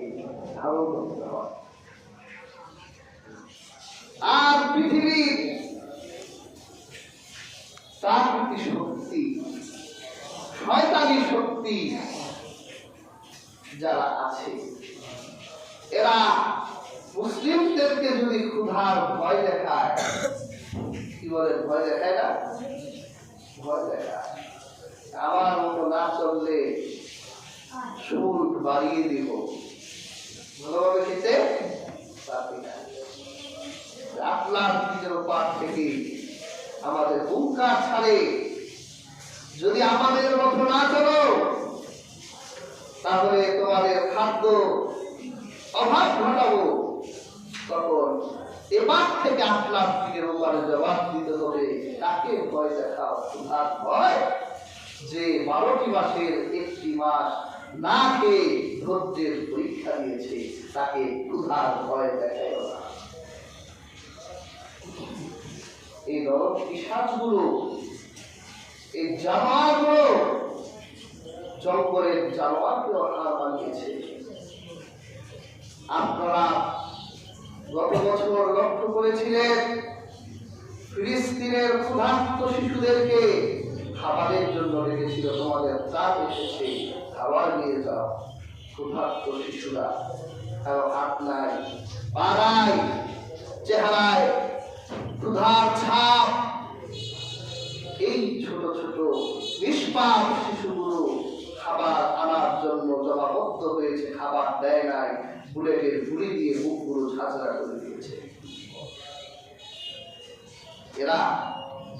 তাকে ধারণ করতে হয়। আর পৃথিবীর প্রাকৃতিক শক্তি, শয়তানি শক্তি যারা আছে, এরা মুসলিমদেরকে যদি ক্ষুধার ভয় দেখায়, কি বলে ভয় দেখায় না, ভয় দেখায়, আমার মতো না চললে শুল্ক বাড়িয়ে দিব, ভালোভাবে খেতে পারবি না। আটলান্টিকের ওপার থেকে আমাদের হুঙ্কার ছাড়ে যদি আমাদের মতো না চলো, তাহলে তোমাদের খাদ্য অভাব ঘটাবো। তখন এবার থেকে আটলান্টিকের ওপারে জবাব দিতে হবে, তাকে ভয় দেখাও, ক্ষুধার ভয়, যে 12টি মাসের একটি মাস না খেয়ে ধৈর্যের পরীক্ষা দিয়েছে, তাকে ক্ষুধার ভয় দেখায় না। এই নরক পিশাচগুলো, এই জানোয়ারগুলো জঙ্গলের জানোয়ারকেও হার মানিয়েছে। আপনারা গত বছর লক্ষ্য করেছিলেন, ফিলিস্তিনের ক্ষুধার্ত শিশুদেরকে খাবারের জন্য রেখেছিল, তোমাদের চাপ এসেছে, খাবার নিয়ে যাও। ক্ষুধার্ত শিশুরা কারো হাত নাই, পা নাই, চেহারায় ক্ষুধার ছাপ। এই ছোট ছোট নিষ্পাপ শিশুগুলো খাবার আনার জন্য জবাববদ্ধ হয়েছে, খাবার দেয় নাই, বুলেটের গুলি দিয়ে বুকগুলো ঝাঁঝরা করে দিয়েছে। এরা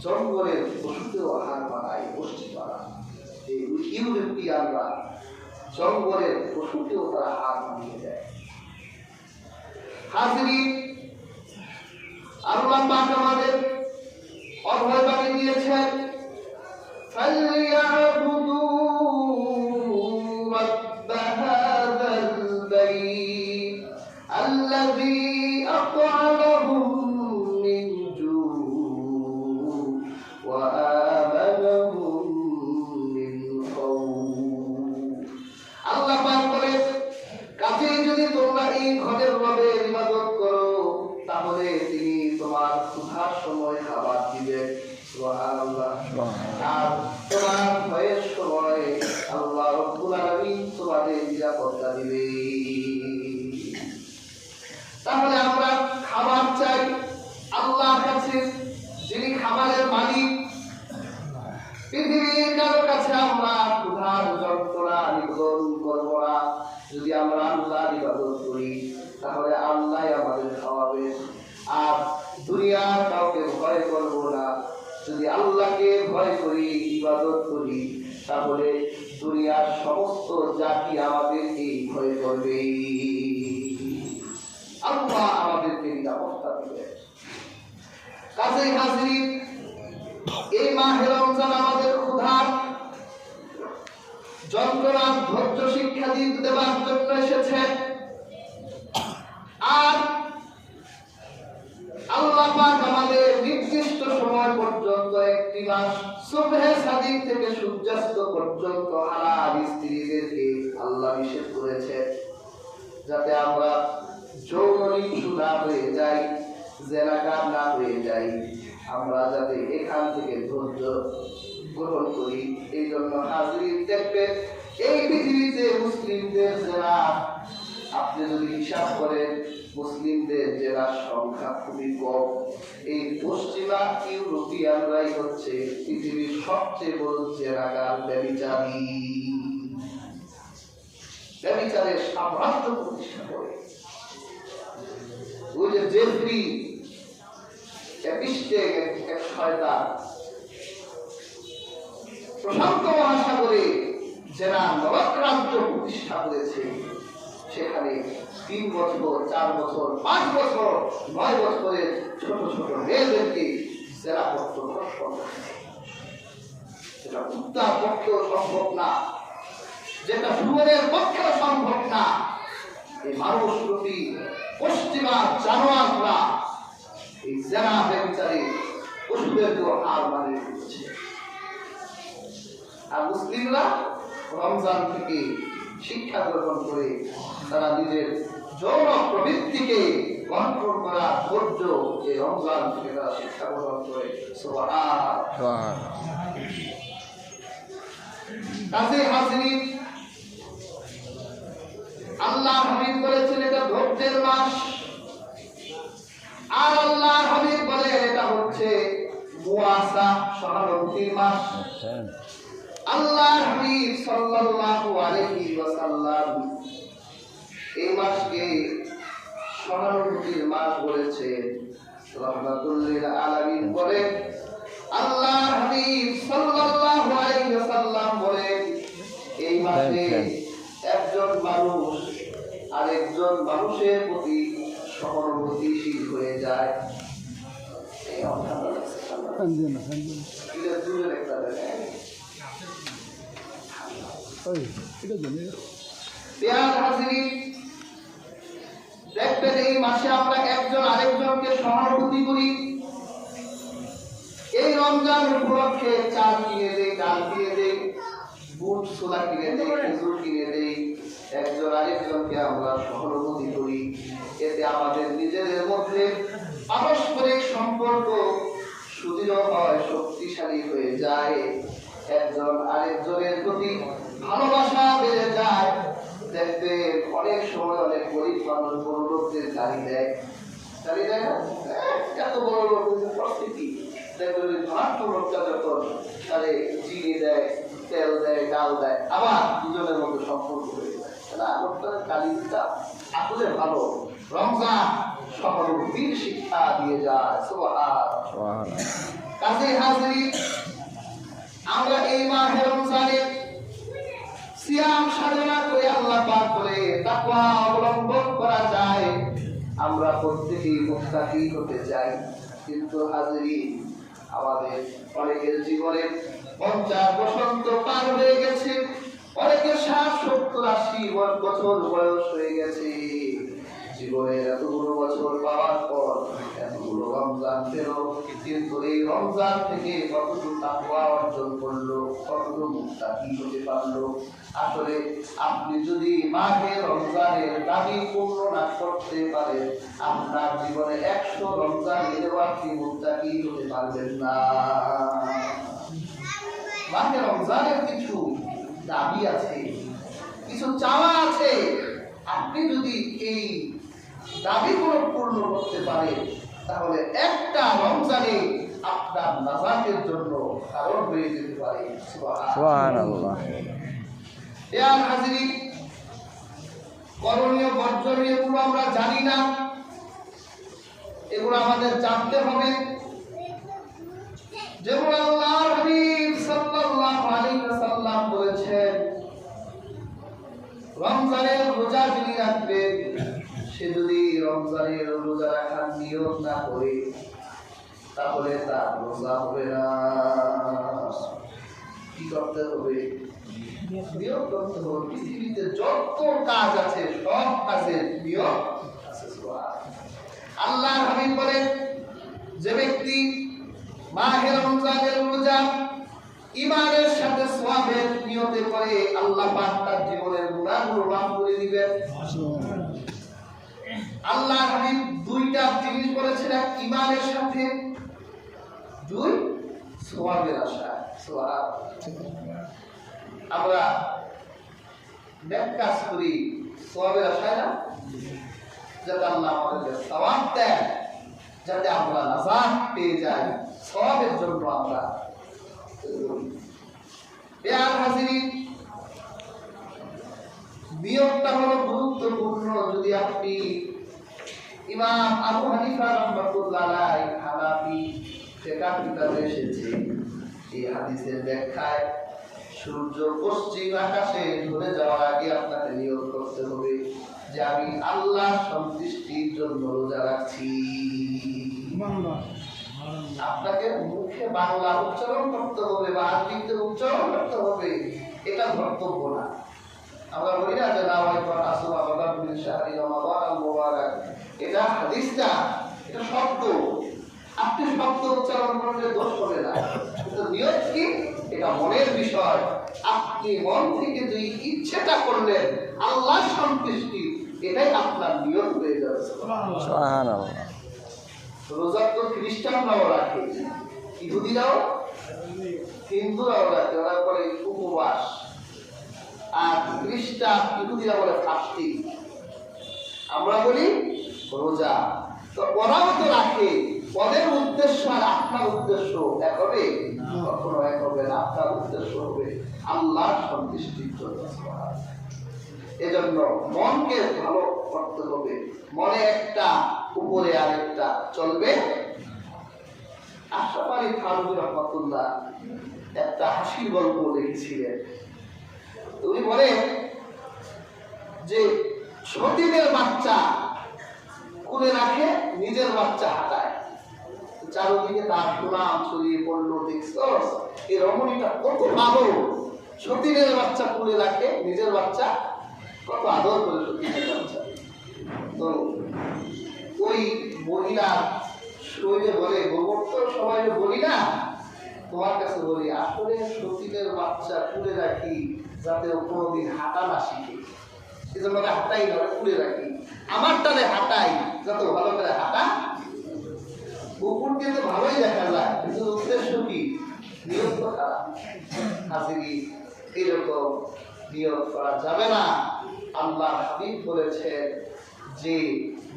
জঙ্গলের পশুতেও আহার বানায়, বসতি বানায়। এই ইউরোপিয়ানরা জঙ্গলের পশুকেও তারা হার বানিয়ে দেয়। হাজিরিন, আল্লাহ পাক আমাদের অভয় বাণী দিয়েছেন, ফালইয়াবুদু রাব্ব হাযাল বাইত আল্লাযী আত'আমাহুম মিন জু' ওয়া আমানাহুম মিন খাউফ। আল্লাহ পাক বলেন, কাজেই যদি তোমরা এই ঘরের রবের ইবাদত করো, তাহলে তিনি তোমার ক্ষুধার সময় খাবার দিবেন, সুবহানাল্লাহ। আর তোমার ভয়ের সময় আল্লাহ রাব্বুল আলামিন তোমাদের নিরাপত্তা দিবে। তাহলে আমরা খাবার চাই আল্লাহর কাছে, যিনি খাবারের মালিক। পৃথিবীর কারো কাছে আমরা ক্ষুধার যন্ত্রণা নিবেদন করব না। যদি আমরা আল্লাহর ইবাদত করি, তাহলে আল্লাহ আমাদের খাওয়াবে। আর দুনিয়ার কাউকে ভয় করব না। যদি আল্লাহকে ভয় করি, ইবাদত করি, তাহলে দুনিয়ার সমস্ত জাতি আমাদেরকে ভয় করবে। আল্লাহ আমাদেরকে নিরাপত্তা দিবে। কাজেই হাজির, এই মাহে রমজান আমাদের ক্ষুধার যন্ত্রণার ধৈর্য শিক্ষা দেওয়ার জন্য এসেছে। আর আল্লাহ পাক আমাদের নির্দিষ্ট সময় পর্যন্ত একটি মাস সুবহে সাদিক থেকে সূর্যাস্ত পর্যন্ত হালাল স্ত্রীদেরকে আল্লাহ নিষেধ করেছে, যাতে আমরা যৌন লিপ্ত না হয়ে যাই, জেনাকার না হয়ে যাই, আমরা যাতে এখান থেকে ধৈর্য গ্রহণ করি। এই জন্য হাজির দেখবেন, এই পৃথিবীতে মুসলিমদের জেনা, আপনি যদি হিসাব করেন, মুসলিমদের জেলার সংখ্যা খুবই কম। এই পশ্চিমা ইউরোপিয়ানরাই হচ্ছে পৃথিবীর সবচেয়ে বড় জেনাকার, ব্যভিচারী, ব্যভিচারের সাম্রাজ্য প্রতিষ্ঠা করে। ওই যে জেফরি এপিস্টেক, এক শয়তান, প্রশান্ত মহাসাগরে জেনা নরক রাজ্য প্রতিষ্ঠা করেছে। সেখানে 3 বছর, 4 বছর, 5 বছর, 9 বছরের ছোট ছোট মেয়েদেরকে জেনা করতে ধর্ষণ করে। সেটা কুত্তার পক্ষেও সম্ভব না, যেটা শুয়োরের পক্ষেও সম্ভব না। এই মানুষরূপী পশ্চিমা জানোয়াররা এই জেনা ব্যভিচারে পশুদেরকেও হার মানিয়ে দিচ্ছে। আর মুসলিমরা রমজান থেকে শিক্ষা গ্রহণ করে তারা নিজের যৌন প্রবৃত্তিকে কন্ট্রোল করা ধৈর্য এই রমজান থেকে তারা শিক্ষা গ্রহণ করে। সুবহানাল্লাহ। কাজে হাজির, আল্লাহ হাবিব বলেছেন এটা ধৈর্যের মাস, আর আল্লাহ হাবিব বলেন এটা হচ্ছে মুআসা, সহানুভূতির মাস। আল্লাহ হাবিব সাল্লাল্লাহু আলাইহি ওয়াসাল্লাম এই মাসকে সহানুভূতির মাস বলেছেন। রাহমাতুল লিল আলামিন বলেন, আল্লাহ হাবিব সাল্লাল্লাহু আলাইহি ওয়াসাল্লাম বলেন এই মাসে একজন মানুষ আরেকজন মানুষের প্রতি সহানুভূতিশীল হয়ে যায়। এই দেখবেন এই মাসে আমরা একজন আরেকজনকে সহানুভূতি করি। এই রমজান উপলক্ষে চাল কিনে দেই, ডাল কিনে দেই, বুট ছোলা কিনে দেই, খেজুর কিনে দেই, একজন আরেকজনকে আমরা সহানুভূতি করি। এতে আমাদের নিজেদের মধ্যে পারস্পরিক সম্পর্ক সুদৃঢ় হয়, শক্তিশালী হয়ে যায়, একজন আরেকজনের প্রতি ভালোবাসা বেড়ে যায়। দেখবে অনেক সময় অনেক গরিব মানুষ বড় লোকদের গালি দেয় না, এত বড় লোক প্রস্তুতি দেখবে ধনাত্ম লোকটা যখন তারে চিনি দেয়, তেল দেয়, ডাল দেয়, আবার দুজনের মধ্যে সম্পর্ক হয়ে যায়। লোকটার গালি দিতা আসলে ভালো। রমজান সহানুভূতির শিক্ষা দিয়ে যায়। সুবহানাল্লাহ। কাজে হাজির, আমরা এই মাহে রমজানে সিয়াম সাধনা করে আল্লাহ পাক করে তাকওয়া অবলম্বন করা যায়, আমরা প্রত্যেকেই মুত্তাকি হতে চাই। কিন্তু হাজির, আমাদের অনেকের জীবনে 50 বসন্ত পার হয়ে গেছে, অনেকের 60, 70, 80 বছর বয়স হয়ে গেছে। জীবনের এতগুলো বছর পাওয়ার পর এতগুলো রমজান পেল, কিন্তু এই রমজান থেকে কতটুকু তাকওয়া অর্জন করলো, কতটুকু মুত্তাকি হতে পারলো? আসলে আপনি যদি মাহে রমজানের দাবি পূর্ণ না করতে পারেন, আপনার জীবনে 100 রমজান এলেও আপনি মুত্তাকি হতে পারবেন না। মাহে রমজানের কিছু দাবি আছে, কিছু চাওয়া আছে। আপনি যদি এই দাবিগুলো পূর্ণ করতে পারেন, তাহলে একটা রমজানে আপনার নাজাতের জন্য কারণ হয়ে যেতে পারে। সুবহানাল্লাহ। ইয়ার হাজির, করণীয় বর্জনীয় গুলো আমরা জানি না, এগুলো আমাদের জানতে হবে। যেমন আল্লাহর হাবিব সাল্লাল্লাহু আলাইহি ওয়াসাল্লাম বলেছেন, রমজানের রোজা যিনি রাখবেন, সে যদি রমজানের রোজা রাখার নিয়ত না করে, তাহলে তার রোজা হবে না। কি করতে হবে? নিয়ত করতে হবে। পৃথিবীতে যত কাজ আছে সব কাজের নিয়ত আছে। আল্লাহর হাবিব বলেন, যে ব্যক্তি মাহে রমজানের রোজা ঈমানের সাথে সওয়াবের নিয়তে করে, আল্লাহ পাক তার জীবনের গুনাহগুলো মাফ করে দিবেন। আল্লাহ হাবিব দুইটা জিনিস বলেছেন, এক ঈমানের সাথে, দুই সওয়াবের আশা। আমরা নেক কাজ করি সওয়াবের আশায় না, যাতে আল্লাহ আমাদের সওয়াব দেন, যাতে আমরা নাজাত পেয়ে যাই, সওয়াবের জন্য আমরা। নিয়তটা হলো গুরুত্বপূর্ণ। যদি আপনি ইমাম আবু হানিফা রাহমাতুল্লাহ আলাইহি হানাফি ফিকহ কিতাবে এসেছে, এই হাদিসের ব্যাখ্যায় সূর্য পশ্চিম আকাশে ঢলে যাওয়ার আগে আপনাকে নিয়ত করতে হবে যে আমি আল্লাহর সন্তুষ্টির জন্য রোজা রাখছি। আপনাকে মুখে বাংলা উচ্চারণ করতে হবে বা আরবিতে উচ্চারণ করতে হবে, এটা ধর্তব্য না। আমরা বলি না যে এটা হাদিসটা, এটা শব্দ, আপনি শব্দ উচ্চারণ করলে দোষ হবে না, কিন্তু নিয়ত কি এটা এটা মনের বিষয়। আপনি মন থেকে যে ইচ্ছেটা করলেন আল্লাহ সন্তুষ্টি, এটাই আপনার নিয়ত হয়ে যাবে। সুবহানাল্লাহ। রোজা তো খ্রিস্টানরাও রাখে, ইহুদিরাও, হিন্দুরাও রাখে, ওরা করে উপবাস। আর খ্রিস্টান ইহুদিরা বলে ফাস্টিং, আমরা বলি রোজা। তো ওরাও তো রাখে, ওদের উদ্দেশ্য আর আপনার উদ্দেশ্য এক হবে? কখনো এক হবে না। আপনার উদ্দেশ্য হবে আল্লাহর সন্তুষ্টির জন্য। এজন্য মনকে ভালো করতে হবে। মনে একটা, উপরে আরেকটা চলবে। আশরাফ আলী থানভী রহমাতুল্লাহ একটা হাসির গল্প লিখেছিলেন। উনি বলেন যে সতীনের বাচ্চা কুলে রাখে, নিজের বাচ্চা হাঁটায়। চারদিকে তার সুনাম ছড়িয়ে পড়লো। দেখছো এই রমণীটা কত ভালো, সতীনের বাচ্চা কুলে রাখে, নিজের বাচ্চা কত আদর করে সতীনের বাচ্চা। তো ওই মহিলার শরীরে বলে, গোবর তো সবাই বলি না, তোমার কাছে বলি, আসলে সতীনের বাচ্চা কুলে রাখি যাতে ও কোনোদিন হাঁটা না শিখে, সেজন্য হাঁটাই না, কুলে রাখি। আমার টানে হাঁটাই যাতে ভালো করে হাঁটা। কুকুরকে তো ভালোই দেখা যায়, কিন্তু উদ্দেশ্য কি? নিয়ত তো খারাপ। হাজিরি এরকম নিয়ত করা যাবে না। আল্লাহ হাবিব বলেছেন যে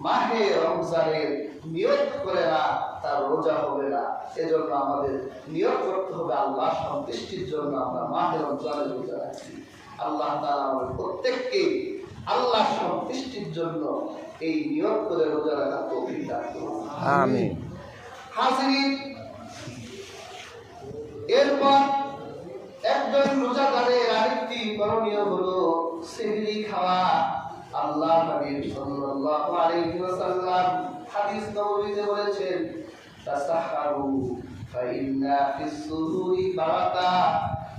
মাহে রমজানের নিয়ত করে না তার রোজা হবে না। এজন্য আমাদের নিয়ত করতে হবে আল্লাহ সন্তুষ্টির জন্য আমরা মাহে রমজানের রোজা রাখি। আল্লাহ তাআলা আমাদের প্রত্যেককে আল্লাহ সন্তুষ্টির জন্য এই নিয়ত করে রোজা রাখার তৌফিক দান করুন। আমিন। হাজিরিন, এরপর একজন রোজাদারের আরেকটি করণীয় হলো সেহরি খাওয়া। আল্লাহ নবী সাল্লাল্লাহু আলাইহি ওয়াসাল্লাম হাদিস নববীতে বলেছেন, তাসাহহারু ফাইন্না ফিস সুহুরি বারাকা,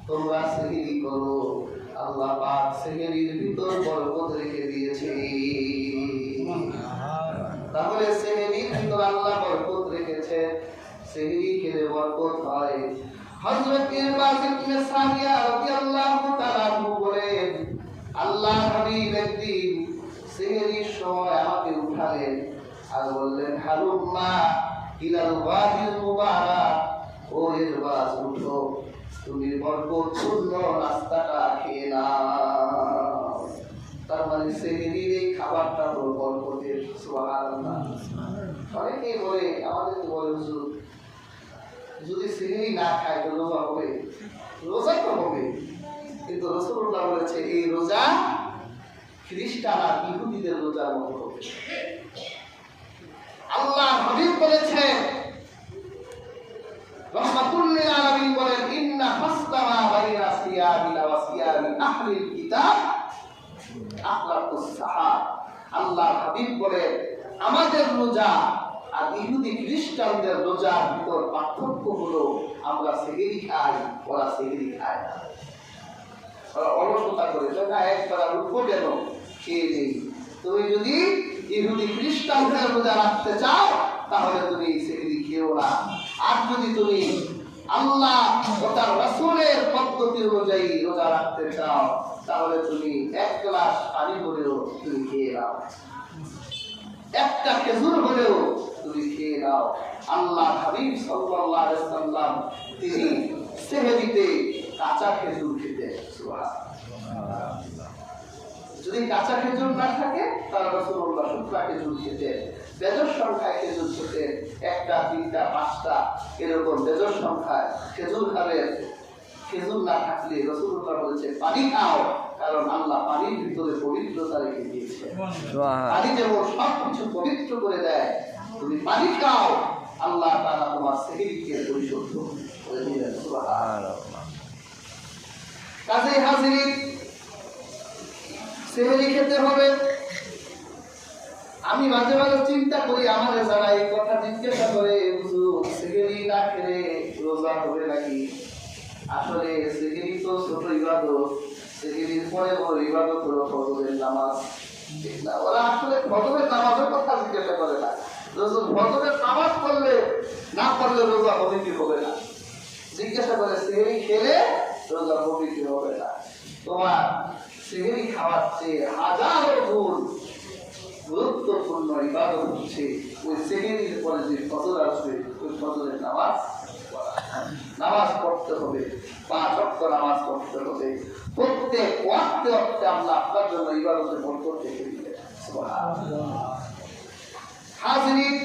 তোমরা সেহরি করো, আল্লাহ পাক সেহরির ভিতর বরকত রেখে দিয়েছে। তাহলে সেহরির ভিতর আল্লাহ বরকত রেখেছে, সেহরি খেলে বরকত হয়। হযরত ইরবাদ ইবনে সারিয়া রাদিয়াল্লাহু তাআলা বলেন, আল্লাহর হাবিব একদিন সেহরির সময় আমাকে উঠালেন আর বললেন, হালুম্মা ইলাল ওয়াদিল মুবারাক, ও ইরবাদ উঠো, তুমি বরকতপূর্ণ নাস্তাটা খেয়ে নাও। তার মানে সেহরির এই খাবারটা হলো বরকতের। সুবহানাল্লাহ। অনেকেই বলে, আমাদের তো বলে, হুজুর যদি সেহরি না খায় তো রোজা হবে? রোজা তো হবে, কিন্তু রাসূলুল্লাহ বলেছে এই রোজা খ্রিস্টান আর ইহুদিদের রোজার মতো হবে। আল্লাহ হাবিব বলেছেন, রাহমাতুল লিল আলামিন বলেন, ইন্না ফাসতামা বাইনা সিয়ামিনা ওয়া সিয়ামি আহলিল কিতাব আখলাকুস সাহাব। আল্লাহ হাবিব বলেন, আমাদের রোজা আর ইহুদি খ্রিস্টানদের রোজার ভিতর পার্থক্য হলো আমরা সেহরি খাই, ওরা সেহরি খায় না। ওরা অলসতা করে, না একবার উঠবো কেন, খেয়ে নেই। তুমি যদি ইহুদি খ্রিস্টানদের রোজা রাখতে চাও তাহলে তুমি সেহরি খেও না। আর যদি তুমি আল্লাহ ও তার রাসূলের পদ্ধতি অনুযায়ী রোজা রাখতে চাও তাহলে তুমি এক গ্লাস পানি হলেও তুমি খেয়ে নাও, একটা খেজুর হলেও তুমি খেয়ে নাও। আল্লাহ হাবিব সাল্লাল্লাহু আলাইহি ওয়াসাল্লাম তিনি সেহরিতে কাঁচা খেজুর খেতেন। সুবহানাল্লাহ। যদি কাঁচা খেজুর না থাকে তাহলে রাসূলুল্লাহ শুকনা খেজুর খেতেন। বেজর সংখ্যায় খেজুর খেতেন, একটা, তিনটা, পাঁচটা এরকম বেজর সংখ্যায় খেজুর খাবেন। খেজুর না থাকলে রাসূলুল্লাহ বলেছে পানি খাও, কারণ আল্লাহ পানির ভিতরে পবিত্রতা রেখে দিয়েছে। পানি যেমন সবকিছু পবিত্র করে দেয়, তুমি পানি খাও, আল্লাহ তাআলা তোমার সেহরিকে পরিশুদ্ধ করে দিলেন। সুবহানাল্লাহ। কাজেই হাজিরিন, সেহরি খেতে হবে। আমি মাঝে মাঝে চিন্তা করি, আমাদের যারা এই কথা জিজ্ঞাসা করে, হুজুর সেহরি না খেলে রোজা হবে নাকি? আসলে সেহরি তো ছোট ইবাদত, সেহরির পরে বড় ইবাদত হলো ফজরের নামাজ। ওরা আসলে ফজরের নামাজের কথা জিজ্ঞাসা করে না, ফজরের নামাজ পড়লে না পড়লে রোজা হবে কি হবে না। জিজ্ঞাসা করে সেহরি খেলে রোজা পবিত্র হবে না। তোমার সেহরি খাওয়ার চেয়ে হাজারো গুণ গুরুত্বপূর্ণ ইবাদত হচ্ছে ওই সেহরির পরে যে ফজর আসবে ওই ফজরের নামাজ পড়া। নামাজ পড়তে হবে, 5 ওয়াক্ত নামাজ পড়তে হবে, প্রত্যেক ওয়াক্তে ওয়াক্তে আল্লাহ আপনার জন্য ইবাদতে বরকত রেখে দিবেন। সুবহানাল্লাহ। হাজিরিন,